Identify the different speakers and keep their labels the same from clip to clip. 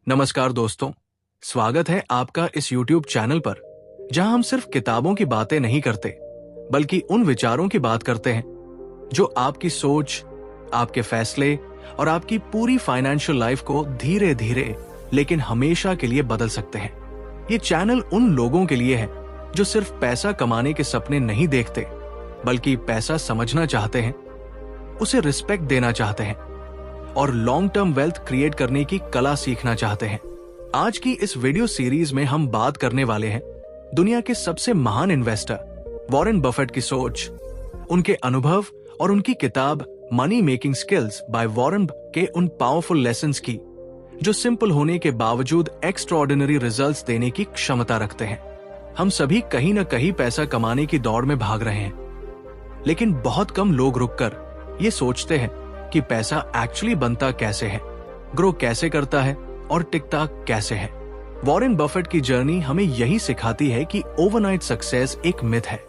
Speaker 1: नमस्कार दोस्तों, स्वागत है आपका इस YouTube चैनल पर, जहां हम सिर्फ किताबों की बातें नहीं करते, बल्कि उन विचारों की बात करते हैं जो आपकी सोच, आपके फैसले और आपकी पूरी फाइनेंशियल लाइफ को धीरे धीरे लेकिन हमेशा के लिए बदल सकते हैं। ये चैनल उन लोगों के लिए है जो सिर्फ पैसा कमाने के सपने नहीं देखते, बल्कि पैसा समझना चाहते हैं, उसे रिस्पेक्ट देना चाहते हैं और लॉन्ग टर्म वेल्थ क्रिएट करने की कला सीखना चाहते हैं। आज की इस वीडियो सीरीज में हम बात करने वाले हैं दुनिया के सबसे महान इन्वेस्टर वॉरेन बफेट की सोच, उनके अनुभव और उनकी किताब money making skills by Warren के उन पावरफुल लेसन्स की, जो सिंपल होने के बावजूद एक्स्ट्राऑर्डिनरी रिजल्ट्स देने की क्षमता रखते हैं। हम सभी कहीं न कहीं पैसा कमाने की दौड़ में भाग रहे हैं, लेकिन बहुत कम लोग रुककर ये सोचते हैं कि पैसा एक्चुअली बनता कैसे है, ग्रो कैसे करता है और टिकता कैसे है। वॉरेन बफेट की जर्नी हमें यही सिखाती है कि ओवरनाइट सक्सेस एक मिथ है,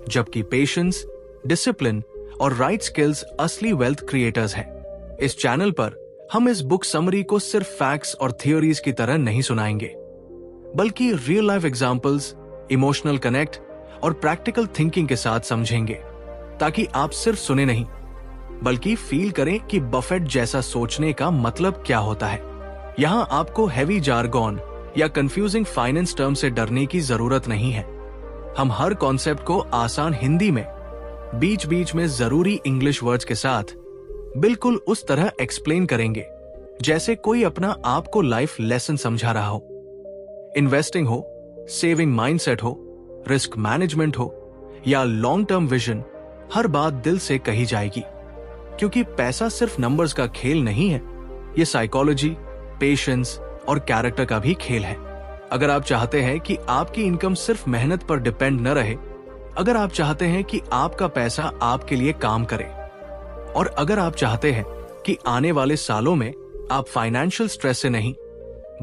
Speaker 1: जबकि पेशेंस, डिसिप्लिन और राइट स्किल्स असली वेल्थ क्रिएटर्स हैं। इस चैनल पर हम इस बुक समरी को सिर्फ फैक्ट्स और थियोरीज की तरह नहीं सुनाएंगे, बल्कि real life examples, emotional connect और प्रैक्टिकल थिंकिंग के साथ समझेंगे, ताकि आप सिर्फ सुने नहीं बल्कि फील करें कि बफेट जैसा सोचने का मतलब क्या होता है। यहाँ आपको हैवी जार्गन या कंफ्यूजिंग फाइनेंस टर्म से डरने की जरूरत नहीं है। हम हर कॉन्सेप्ट को आसान हिंदी में, बीच बीच में जरूरी इंग्लिश वर्ड्स के साथ बिल्कुल उस तरह एक्सप्लेन करेंगे जैसे कोई अपना आपको लाइफ लेसन समझा रहा हो। इन्वेस्टिंग हो, सेविंग माइंडसेट हो, रिस्क मैनेजमेंट हो या लॉन्ग टर्म विजन, हर बात दिल से कही जाएगी, क्योंकि पैसा सिर्फ नंबर्स का खेल नहीं है, ये साइकोलॉजी, पेशेंस और कैरेक्टर का भी खेल है। अगर आप चाहते हैं कि आपकी इनकम सिर्फ मेहनत पर डिपेंड न रहे, अगर आप चाहते हैं कि आपका पैसा आपके लिए काम करे, और अगर आप चाहते हैं कि आने वाले सालों में आप फाइनेंशियल स्ट्रेस से नहीं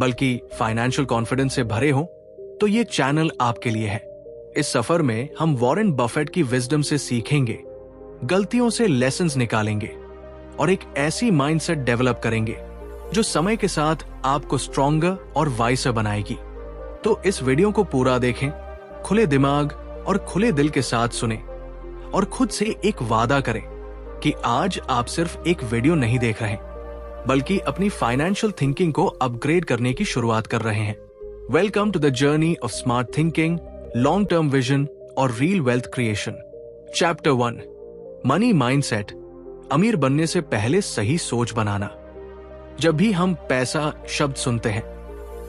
Speaker 1: बल्कि फाइनेंशियल कॉन्फिडेंस से भरे हो, तो ये चैनल आपके लिए है। इस सफर में हम वॉरेन बफेट की विजडम से सीखेंगे, गलतियों से लेसन्स निकालेंगे और एक ऐसी माइंडसेट डेवलप करेंगे जो समय के साथ आपको स्ट्रॉन्गर और वाइसर बनाएगी। तो इस वीडियो को पूरा देखें, खुले दिमाग और खुले दिल के साथ सुने और खुद से एक वादा करें कि आज आप सिर्फ एक वीडियो नहीं देख रहे, बल्कि अपनी फाइनेंशियल थिंकिंग को अपग्रेड करने की शुरुआत कर रहे हैं। Welcome to the journey of smart thinking, long term vision और real wealth creation. Chapter 1, money mindset, अमीर बनने से पहले सही सोच बनाना। जब भी हम पैसा शब्द सुनते हैं,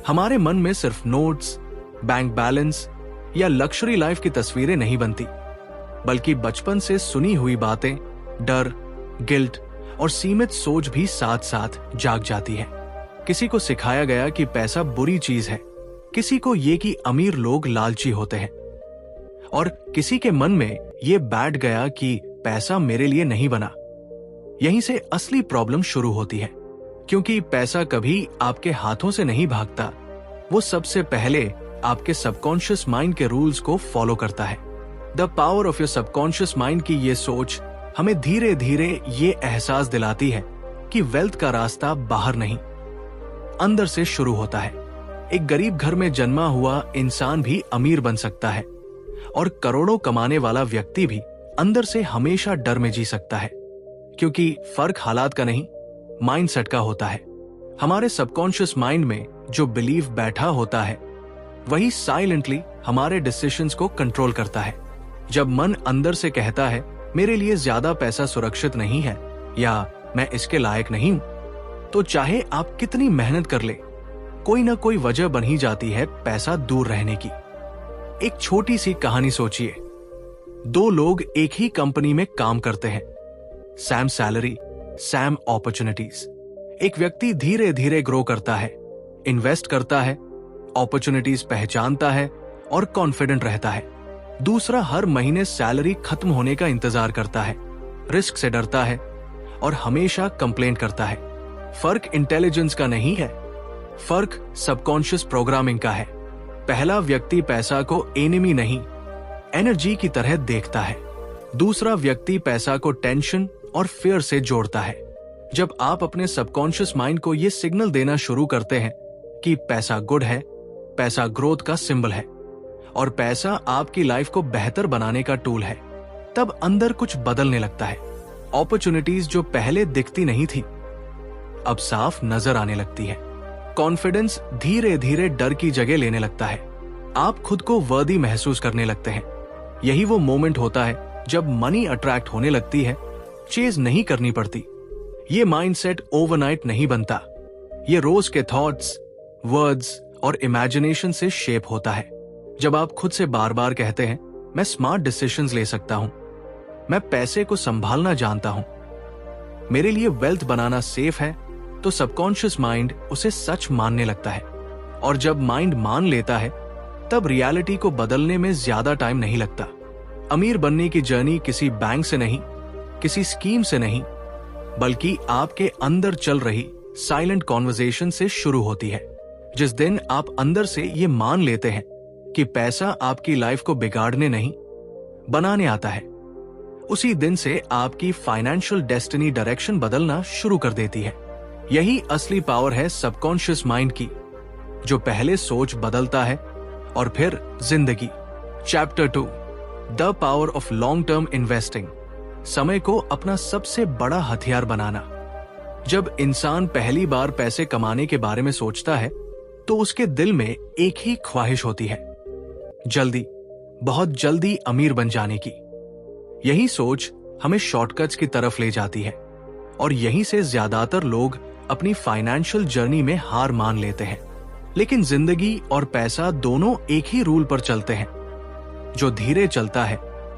Speaker 1: हमारे मन में सिर्फ नोट्स, बैंक बैलेंस या लग्जरी लाइफ की तस्वीरें नहीं बनती, बल्कि बचपन से सुनी हुई बातें, डर, गिल्ट और सीमित सोच भी साथ साथ जाग जाती है। किसी को सिखाया गया कि पैसा बुरी चीज है, किसी को ये कि अमीर लोग लालची होते हैं, और किसी के मन में ये बैठ गया कि पैसा मेरे लिए नहीं बना। यहीं से असली प्रॉब्लम शुरू होती है, क्योंकि पैसा कभी आपके हाथों से नहीं भागता, वो सबसे पहले आपके सबकॉन्शियस माइंड के रूल्स को फॉलो करता है। The power of your subconscious mind की ये सोच हमें धीरे धीरे ये एहसास दिलाती है कि वेल्थ का रास्ता बाहर नहीं, अंदर से शुरू होता है। एक गरीब घर में जन्मा हुआ इंसान भी अमीर बन सकता है, और करोड़ों कमाने वाला व्यक्ति भी अंदर से हमेशा डर में जी सकता है, क्योंकि फर्क हालात का नहीं, माइंडसेट का होता है। हमारे सबकॉन्शियस माइंड में जो बिलीफ बैठा होता है, वही साइलेंटली हमारे डिसीजंस को कंट्रोल करता है। जब मन अंदर से कहता है मेरे लिए ज्यादा पैसा सुरक्षित नहीं है या मैं इसके लायक नहीं हूं, तो चाहे आप कितनी मेहनत कर ले, कोई ना कोई वजह बन ही जाती है पैसा दूर रहने की। एक छोटी सी कहानी सोचिए। 2 लोग एक ही कंपनी में काम करते हैं, सैम सैलरी, सैम अपॉर्चुनिटीज। एक व्यक्ति धीरे धीरे ग्रो करता है, इन्वेस्ट करता है, अपॉर्चुनिटीज पहचानता है और कॉन्फिडेंट रहता है। दूसरा हर महीने सैलरी खत्म होने का इंतजार करता है, रिस्क से डरता है और हमेशा कंप्लेंट करता है। फर्क इंटेलिजेंस का नहीं है, फर्क सबकॉन्शियस प्रोग्रामिंग का है। पहला व्यक्ति पैसा को एनिमी नहीं, एनर्जी की तरह देखता है। दूसरा व्यक्ति पैसा को टेंशन और फियर से जोड़ता है। जब आप अपने सबकॉन्शियस माइंड को यह सिग्नल देना शुरू करते हैं कि पैसा गुड है, पैसा ग्रोथ का सिंबल है और पैसा आपकी लाइफ को बेहतर बनाने का टूल है, तब अंदर कुछ बदलने लगता है। अपॉर्चुनिटीज जो पहले दिखती नहीं थी अब साफ नजर आने लगती है। कॉन्फिडेंस धीरे धीरे डर की जगह लेने लगता है। आप खुद को वर्दी महसूस करने लगते हैं। यही वो मोमेंट होता है जब मनी अट्रैक्ट होने लगती है, चेज नहीं करनी पड़ती। ये माइंडसेट ओवरनाइट नहीं बनता, ये रोज के थॉट्स, वर्ड्स और इमेजिनेशन से शेप होता है। जब आप खुद से बार बार कहते हैं, मैं स्मार्ट डिसीजंस ले सकता हूं, मैं पैसे को संभालना जानता हूं, मेरे लिए वेल्थ बनाना सेफ है, तो सबकॉन्शियस माइंड उसे सच मानने लगता है। और जब माइंड मान लेता है तब रियलिटी को बदलने में ज्यादा टाइम नहीं लगता। अमीर बनने की जर्नी किसी बैंक से नहीं, किसी स्कीम से नहीं, बल्कि आपके अंदर चल रही साइलेंट कॉन्वर्सेशन से शुरू होती है। जिस दिन आप अंदर से ये मान लेते हैं कि पैसा आपकी लाइफ को बिगाड़ने नहीं, बनाने आता है, उसी दिन से आपकी फाइनेंशियल डेस्टिनी डायरेक्शन बदलना शुरू कर देती है। यही असली पावर है सबकॉन्शियस माइंड की, जो पहले सोच बदलता है और फिर जिंदगी। Chapter 2, the power of long term investing. समय को अपना सबसे बड़ा हथियार बनाना। जब इंसान पहली बार पैसे कमाने के बारे में सोचता है तो उसके दिल में एक ही ख्वाहिश होती है, जल्दी, बहुत जल्दी अमीर बन जाने की। यही सोच हमें शॉर्टकट्स की तरफ ले जाती है और यहीं से ज्यादातर लोग अपनी फाइनेंशियल जर्नी में हार मान लेते हैं। लेकिन जिंदगी और पैसा दोनों एक ही रूल पर चलते हैं, जो धीरे चलता है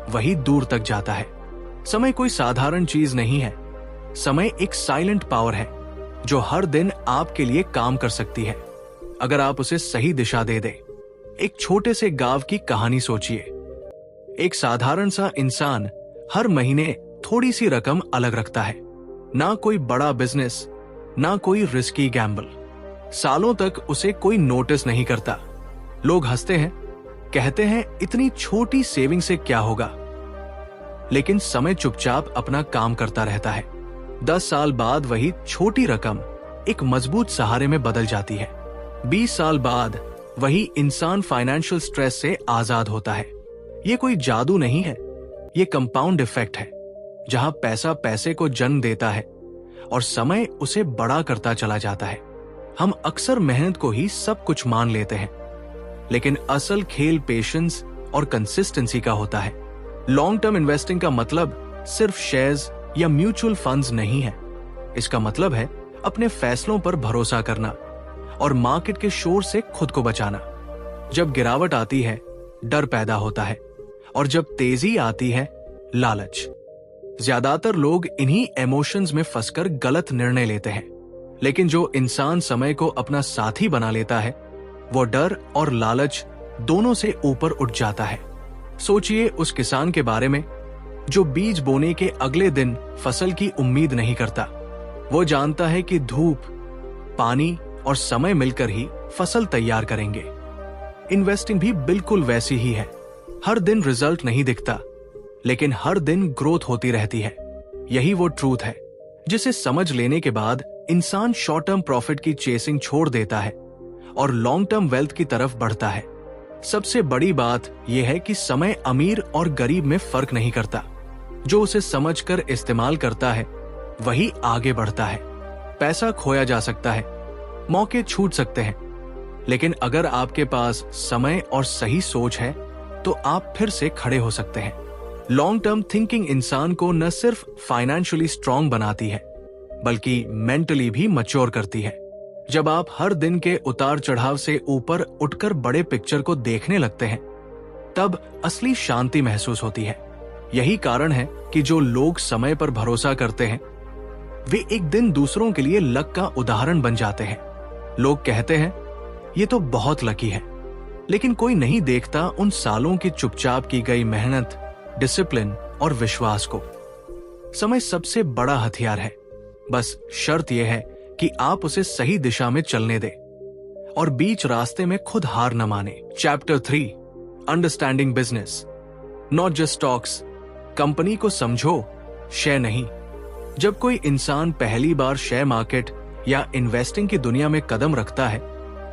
Speaker 1: वही दूर तक जाता है। समय कोई साधारण चीज नहीं है, समय एक साइलेंट पावर है जो हर दिन आपके लिए काम कर सकती है, अगर आप उसे सही दिशा दे दें। एक छोटे से गांव की कहानी सोचिए। एक साधारण सा इंसान हर महीने थोड़ी सी रकम अलग रखता है। ना कोई बड़ा बिजनेस, ना कोई रिस्की गैम्बल। सालों तक उसे कोई नोटिस नहीं करता। लोग हंसते हैं, कहते हैं इतनी छोटी सेविंग से क्या होगा, लेकिन समय चुपचाप अपना काम करता रहता है। 10 साल बाद वही छोटी रकम एक मजबूत सहारे में बदल जाती है। 20 साल बाद वही इंसान फाइनेंशियल स्ट्रेस से आजाद होता है। ये कोई जादू नहीं है, ये कंपाउंड इफेक्ट है, जहां पैसा पैसे को जन्म देता है और समय उसे बड़ा करता चला जाता है। हम अक्सर मेहनत को ही सब कुछ मान लेते हैं, लेकिन असल खेल पेशेंस और कंसिस्टेंसी का होता है। लॉन्ग टर्म इन्वेस्टिंग का मतलब सिर्फ शेयर्स या म्यूचुअल फंड्स नहीं है। इसका मतलब है अपने फैसलों पर भरोसा करना और मार्केट के शोर से खुद को बचाना। जब गिरावट आती है, डर पैदा होता है, और जब तेजी आती है, लालच। ज्यादातर लोग इन्हीं इमोशंस में फंसकर गलत निर्णय लेते हैं। लेकिन जो इंसान समय को अपना साथी बना लेता है, वो डर और लालच दोनों से ऊपर उठ जाता है। सोचिए उस किसान के बारे में जो बीज बोने के अगले दिन फसल की उम्मीद नहीं करता। वो जानता है कि धूप, पानी और समय मिलकर ही फसल तैयार करेंगे। इन्वेस्टिंग भी बिल्कुल वैसी ही है। हर दिन रिजल्ट नहीं दिखता, लेकिन हर दिन ग्रोथ होती रहती है। यही वो ट्रूथ है जिसे समझ लेने के बाद इंसान शॉर्ट टर्म प्रॉफिट की चेसिंग छोड़ देता है और लॉन्ग टर्म वेल्थ की तरफ बढ़ता है। सबसे बड़ी बात यह है कि समय अमीर और गरीब में फर्क नहीं करता। जो उसे समझकर इस्तेमाल करता है वही आगे बढ़ता है। पैसा खोया जा सकता है, मौके छूट सकते हैं, लेकिन अगर आपके पास समय और सही सोच है तो आप फिर से खड़े हो सकते हैं। लॉन्ग टर्म थिंकिंग इंसान को न सिर्फ फाइनेंशियली स्ट्रांग बनाती है, बल्कि मेंटली भी मैच्योर करती है। जब आप हर दिन के उतार चढ़ाव से ऊपर उठकर बड़े पिक्चर को देखने लगते हैं, तब असली शांति महसूस होती है। यही कारण है कि जो लोग समय पर भरोसा करते हैं, वे एक दिन दूसरों के लिए लक का उदाहरण बन जाते हैं। लोग कहते हैं ये तो बहुत लकी है, लेकिन कोई नहीं देखता उन सालों की चुपचाप की गई मेहनत, डिसिप्लिन और विश्वास को। समय सबसे बड़ा हथियार है, बस शर्त यह है कि आप उसे सही दिशा में चलने दें और बीच रास्ते में खुद हार न माने। Chapter 3, understanding business, not just stocks. Company को समझो, शेयर नहीं। जब कोई इंसान पहली बार शेयर मार्केट या इन्वेस्टिंग की दुनिया में कदम रखता है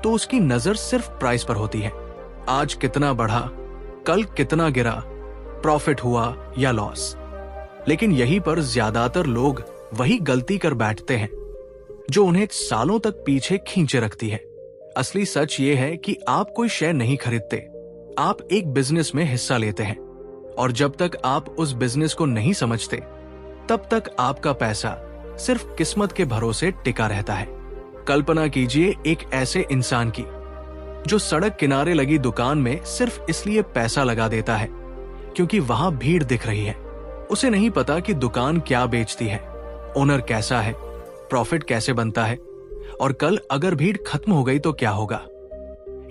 Speaker 1: तो उसकी नजर सिर्फ प्राइस पर होती है। आज कितना बढ़ा, कल कितना गिरा, प्रॉफिट हुआ या लॉस। लेकिन यहीं पर ज्यादातर लोग वही गलती कर बैठते हैं जो उन्हें सालों तक पीछे खींचे रखती है। असली सच ये है कि आप कोई शेयर नहीं खरीदते, आप एक बिजनेस में हिस्सा लेते हैं, और जब तक आप उस बिजनेस को नहीं समझते तब तक आपका पैसा सिर्फ किस्मत के भरोसे टिका रहता है। कल्पना कीजिए एक ऐसे इंसान की जो सड़क किनारे लगी दुकान में सिर्फ इसलिए पैसा लगा देता है क्योंकि वहां भीड़ दिख रही है। उसे नहीं पता कि दुकान क्या बेचती है, ओनर कैसा है, प्रॉफिट कैसे बनता है, और कल अगर भीड़ खत्म हो गई तो क्या होगा।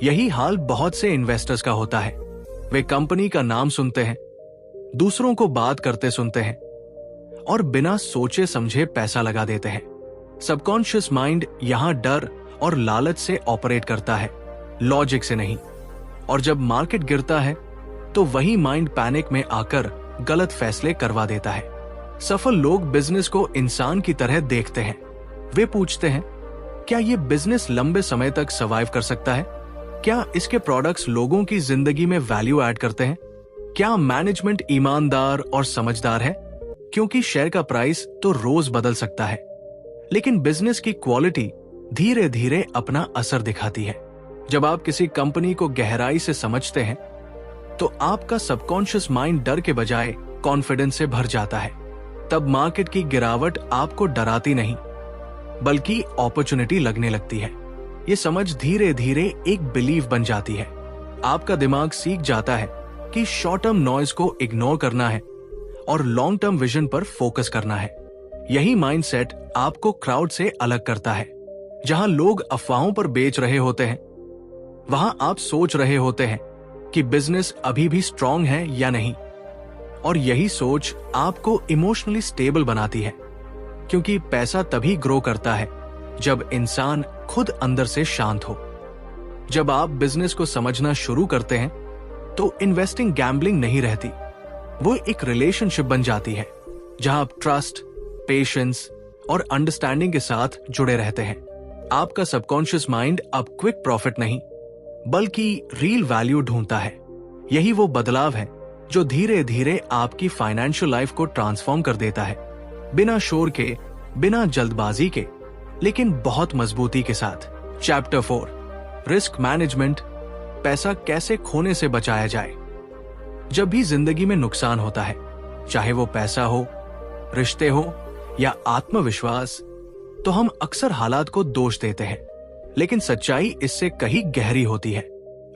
Speaker 1: यही हाल बहुत से इन्वेस्टर्स का होता है। वे कंपनी का नाम सुनते हैं, दूसरों को बात करते सुनते हैं और बिना सोचे समझे पैसा लगा देते हैं। सबकॉन्शियस माइंड यहां डर और लालच से ऑपरेट करता है, लॉजिक से नहीं। और जब मार्केट गिरता है तो वही माइंड पैनिक में आकर गलत फैसले करवा देता है। सफल लोग बिजनेस को इंसान की तरह देखते हैं। वे पूछते हैं, क्या यह बिजनेस लंबे समय तक सर्वाइव कर सकता है? क्या इसके प्रोडक्ट्स लोगों की जिंदगी में वैल्यू ऐड करते हैं? क्या मैनेजमेंट ईमानदार और समझदार है? क्योंकि शेयर का प्राइस तो रोज बदल सकता है, लेकिन बिजनेस की क्वालिटी धीरे धीरे अपना असर दिखाती है। जब आप किसी कंपनी को गहराई से समझते हैं तो आपका सबकॉन्शियस माइंड डर के बजाय कॉन्फिडेंस से भर जाता है। तब मार्केट की गिरावट आपको डराती नहीं बल्कि अपॉर्चुनिटी लगने लगती है। ये समझ धीरे धीरे एक बिलीव बन जाती है। आपका दिमाग सीख जाता है कि शॉर्ट टर्म नॉइज को इग्नोर करना है और लॉन्ग टर्म विजन पर फोकस करना है। यही माइंडसेट आपको क्राउड से अलग करता है। जहां लोग अफवाहों पर बेच रहे होते हैं, वहां आप सोच रहे होते हैं कि बिजनेस अभी भी स्ट्रांग है या नहीं। और यही सोच आपको इमोशनली स्टेबल बनाती है, क्योंकि पैसा तभी ग्रो करता है जब इंसान खुद अंदर से शांत हो। जब आप बिजनेस को समझना शुरू करते हैं तो इन्वेस्टिंग गैम्बलिंग नहीं रहती, वो एक रिलेशनशिप बन जाती है जहां आप ट्रस्ट, पेशेंस और अंडरस्टैंडिंग के साथ जुड़े रहते हैं। आपका सबकॉन्शियस माइंड अब क्विक प्रॉफिट नहीं बल्कि रियल वैल्यू ढूंढता है। यही वो बदलाव है जो धीरे धीरे आपकी फाइनेंशियल लाइफ को ट्रांसफॉर्म कर देता है, बिना शोर के, बिना जल्दबाजी के, लेकिन बहुत मजबूती के साथ। चैप्टर 4, रिस्क मैनेजमेंट, पैसा कैसे खोने से बचाया जाए। जब भी जिंदगी में नुकसान होता है, चाहे वो पैसा हो, रिश्ते हो या आत्मविश्वास, तो हम अक्सर हालात को दोष देते हैं, लेकिन सच्चाई इससे कहीं गहरी होती है।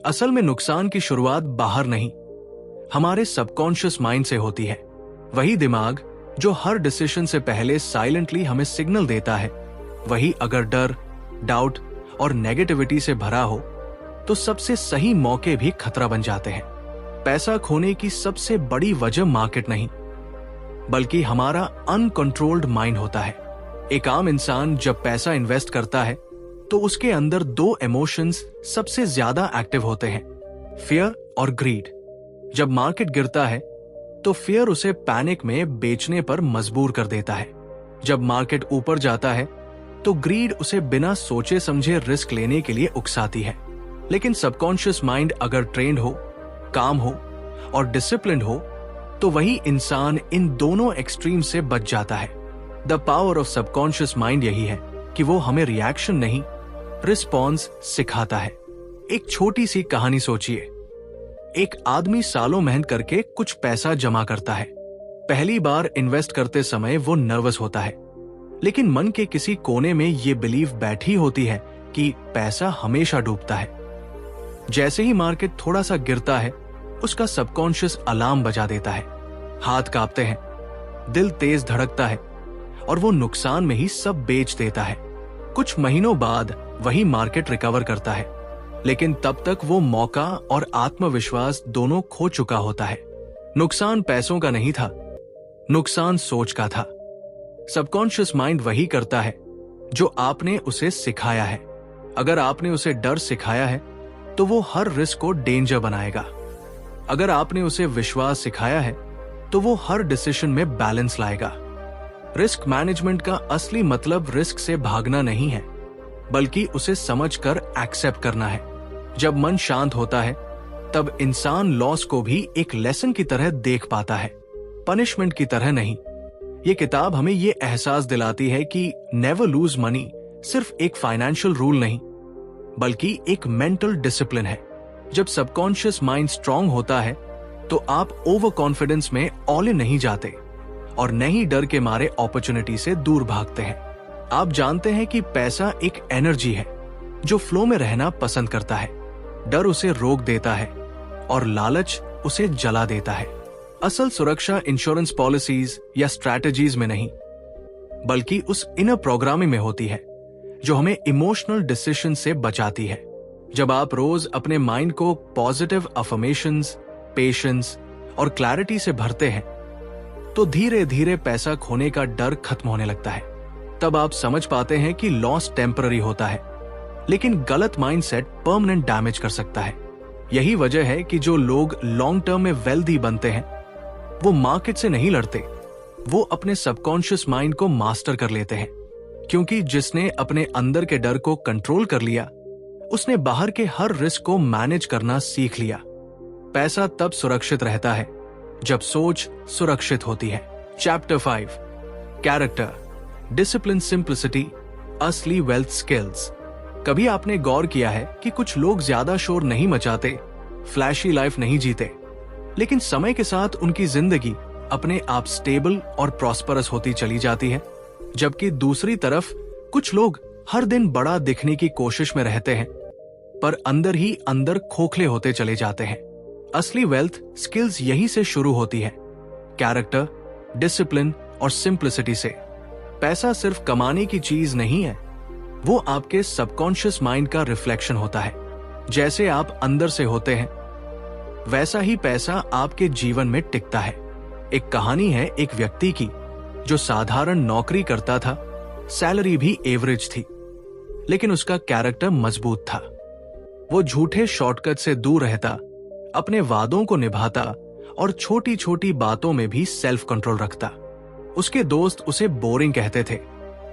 Speaker 1: असल में नुकसान की शुरुआत बाहर नहीं, हमारे सबकॉन्शियस माइंड से होती है। वही दिमाग जो हर डिसीजन से पहले साइलेंटली हमें सिग्नल देता है, वही अगर डर, डाउट और नेगेटिविटी से भरा हो तो सबसे सही मौके भी खतरा बन जाते हैं। पैसा खोने की सबसे बड़ी वजह मार्केट नहीं बल्कि हमारा अनकंट्रोल्ड माइंड होता है। एक आम इंसान जब पैसा इन्वेस्ट करता है तो उसके अंदर दो इमोशंस सबसे ज्यादा एक्टिव होते हैं, फियर और ग्रीड। जब मार्केट गिरता है तो फियर उसे पैनिक में बेचने पर मजबूर कर देता है। जब मार्केट ऊपर जाता है तो ग्रीड उसे बिना सोचे समझे रिस्क लेने के लिए उकसाती है। लेकिन सबकॉन्शियस माइंड अगर ट्रेंड हो, काम हो और डिसिप्लिन्ड हो तो वही इंसान इन दोनों एक्सट्रीम से बच जाता है। The power of subconscious mind यही है कि वो हमें रिएक्शन नहीं, रिस्पॉन्स सिखाता है। एक छोटी सी कहानी सोचिए। एक आदमी सालों मेहनत करके कुछ पैसा जमा करता है। पहली बार इन्वेस्ट करते समय वो नर्वस होता है, लेकिन मन के किसी कोने में ये बिलीव बैठी होती है कि पैसा हमेशा डूबता है। जैसे ही मार्केट थोड़ा सा गिरता है, उसका सबकॉन्शियस अलार्म बजा देता है। हाथ कांपते हैं, दिल तेज धड़कता है और वो नुकसान में ही सब बेच देता है। कुछ महीनों बाद वही मार्केट रिकवर करता है, लेकिन तब तक वो मौका और आत्मविश्वास दोनों खो चुका होता है। नुकसान पैसों का नहीं था, नुकसान सोच का था। सबकॉन्शियस माइंड वही करता है जो आपने उसे सिखाया है। अगर आपने उसे डर सिखाया है तो वो हर रिस्क को डेंजर बनाएगा। अगर आपने उसे विश्वास सिखाया है तो वो हर डिसीजन में बैलेंस लाएगा। रिस्क मैनेजमेंट का असली मतलब रिस्क से भागना नहीं है, बल्कि उसे समझकर एक्सेप्ट करना है। जब मन शांत होता है तब इंसान लॉस को भी एक लेसन की तरह देख पाता है, पनिशमेंट की तरह नहीं। ये किताब हमें ये एहसास दिलाती है कि नेवर लूज मनी सिर्फ एक फाइनेंशियल रूल नहीं, बल्कि एक मेंटल डिसिप्लिन है। जब सबकॉन्शियस माइंड स्ट्रांग होता है तो आप ओवर कॉन्फिडेंस में ऑल इन नहीं जाते और न ही डर के मारे अपॉर्चुनिटी से दूर भागते हैं। आप जानते हैं कि पैसा एक एनर्जी है जो फ्लो में रहना पसंद करता है। डर उसे रोक देता है और लालच उसे जला देता है। असल सुरक्षा इंश्योरेंस पॉलिसीज या स्ट्रैटेजीज में नहीं, बल्कि उस इनर प्रोग्रामिंग में होती है जो हमें इमोशनल डिसीजन से बचाती है। जब आप रोज अपने माइंड को पॉजिटिव अफर्मेशंस, पेशेंस और क्लैरिटी से भरते हैं तो धीरे धीरे पैसा खोने का डर खत्म होने लगता है। तब आप समझ पाते हैं कि लॉस टेम्पररी होता है, लेकिन गलत माइंडसेट परमानेंट डैमेज कर सकता है। यही वजह है कि जो लोग लॉन्ग टर्म में वेल्दी बनते हैं वो मार्केट से नहीं लड़ते, वो अपने सबकॉन्शियस माइंड को मास्टर कर लेते हैं। क्योंकि जिसने अपने अंदर के डर को कंट्रोल कर लिया उसने बाहर के हर रिस्क को मैनेज करना सीख लिया। पैसा तब सुरक्षित रहता है जब सोच सुरक्षित होती है। चैप्टर 5, कैरेक्टर, डिसिप्लिन, सिंप्लिसिटी, असली वेल्थ स्किल्स। कभी आपने गौर किया है कि कुछ लोग ज्यादा शोर नहीं मचाते, फ्लैशी लाइफ नहीं जीते, लेकिन समय के साथ उनकी जिंदगी अपने आप स्टेबल और प्रॉस्परस होती चली जाती है, जबकि दूसरी तरफ कुछ लोग हर दिन बड़ा दिखने की कोशिश में रहते हैं पर अंदर ही अंदर खोखले होते चले जाते हैं। असली वेल्थ स्किल्स यहीं से शुरू होती है, कैरेक्टर, डिसिप्लिन और सिंप्लिसिटी से। पैसा सिर्फ कमाने की चीज नहीं है, वो आपके सबकॉन्शियस माइंड का रिफ्लेक्शन होता है। जैसे आप अंदर से होते हैं वैसा ही पैसा आपके जीवन में टिकता है। एक कहानी है एक व्यक्ति की जो साधारण नौकरी करता था, सैलरी भी एवरेज थी, लेकिन उसका कैरेक्टर मजबूत था। वो झूठे शॉर्टकट से दूर रहता, अपने वादों को निभाता और छोटी छोटी बातों में भी सेल्फ कंट्रोल रखता। उसके दोस्त उसे बोरिंग कहते थे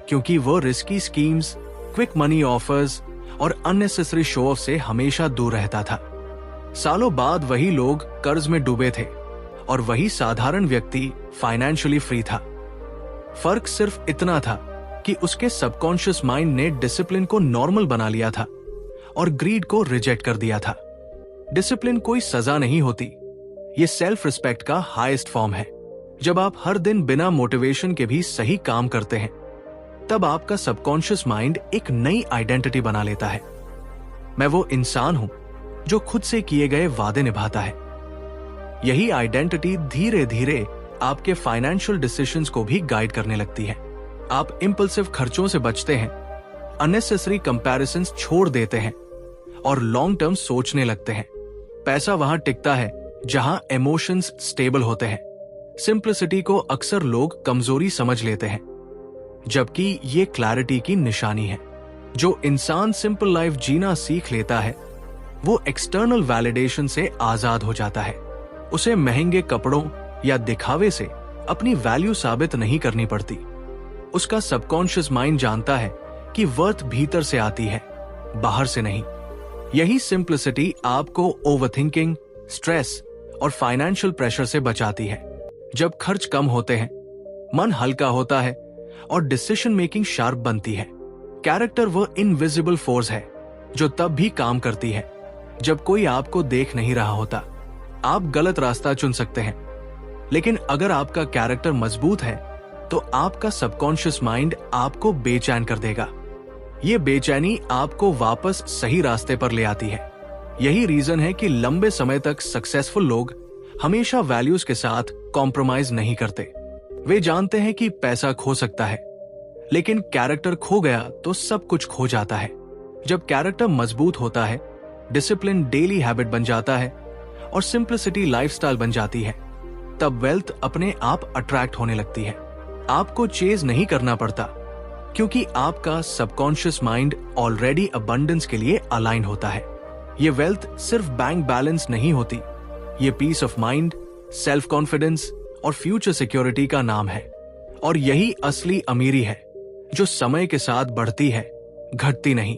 Speaker 1: क्योंकि वो risky schemes, quick money offers और अननेसेसरी शो ऑफ से हमेशा दूर रहता था। सालों बाद वही लोग कर्ज में डूबे थे और वही साधारण व्यक्ति फाइनेंशियली फ्री था। फर्क सिर्फ इतना था कि उसके सबकॉन्शियस माइंड ने डिसिप्लिन को नॉर्मल बना लिया था और ग्रीड को रिजेक्ट कर दिया था। डिसिप्लिन कोई सजा नहीं होती, ये सेल्फ रिस्पेक्ट का हाईएस्ट फॉर्म है। जब आप हर दिन बिना मोटिवेशन के भी सही काम करते हैं तब आपका सबकॉन्शियस माइंड एक नई आइडेंटिटी बना लेता है। मैं वो इंसान हूं जो खुद से किए गए वादे निभाता है। यही आइडेंटिटी धीरे धीरे आपके फाइनेंशियल डिसीजंस को भी गाइड करने लगती है। आप इंपल्सिव खर्चों से बचते हैं, अननेसेसरी कंपैरिजंस छोड़ देते हैं और लॉन्ग टर्म सोचने लगते हैं। पैसा वहां टिकता है जहां इमोशंस स्टेबल होते हैं। सिंप्लिसिटी को अक्सर लोग कमजोरी समझ लेते हैं, जबकि ये क्लैरिटी की निशानी है। जो इंसान सिंपल लाइफ जीना सीख लेता है वो एक्सटर्नल वैलिडेशन से आजाद हो जाता है। उसे महंगे कपड़ों या दिखावे से अपनी वैल्यू साबित नहीं करनी पड़ती। उसका सबकॉन्शियस माइंड जानता है कि वर्थ भीतर से आती है, बाहर से नहीं। यही सिंप्लिसिटी आपको ओवरथिंकिंग, स्ट्रेस और फाइनेंशियल प्रेशर से बचाती है। जब खर्च कम होते हैं, मन हल्का होता है और डिसीजन मेकिंग शार्प बनती है। कैरेक्टर वो इनविजिबल फोर्स है जो तब भी काम करती है जब कोई आपको देख नहीं रहा होता। आप गलत रास्ता चुन सकते हैं, लेकिन अगर आपका कैरेक्टर मजबूत है तो आपका सबकॉन्शियस माइंड आपको बेचैन कर देगा। ये बेचैनी आपको वापस सही रास्ते पर ले आती है। यही रीजन है कि लंबे समय तक सक्सेसफुल लोग हमेशा वैल्यूज के साथ कॉम्प्रोमाइज नहीं करते। वे जानते हैं कि पैसा खो सकता है, लेकिन कैरेक्टर खो गया तो सब कुछ खो जाता है। जब कैरेक्टर मजबूत होता है, डिसिप्लिन डेली हैबिट बन जाता है और सिंप्लिसिटी लाइफस्टाइल बन जाती है, तब वेल्थ अपने आप अट्रैक्ट होने लगती है। आपको चेज नहीं करना पड़ता क्योंकि आपका सबकॉन्शियस माइंड ऑलरेडी अबंडेंस के लिए अलाइन होता है। ये वेल्थ सिर्फ बैंक बैलेंस नहीं होती, ये peace of mind, self confidence और फ्यूचर सिक्योरिटी का नाम है। और यही असली अमीरी है जो समय के साथ बढ़ती है, घटती नहीं।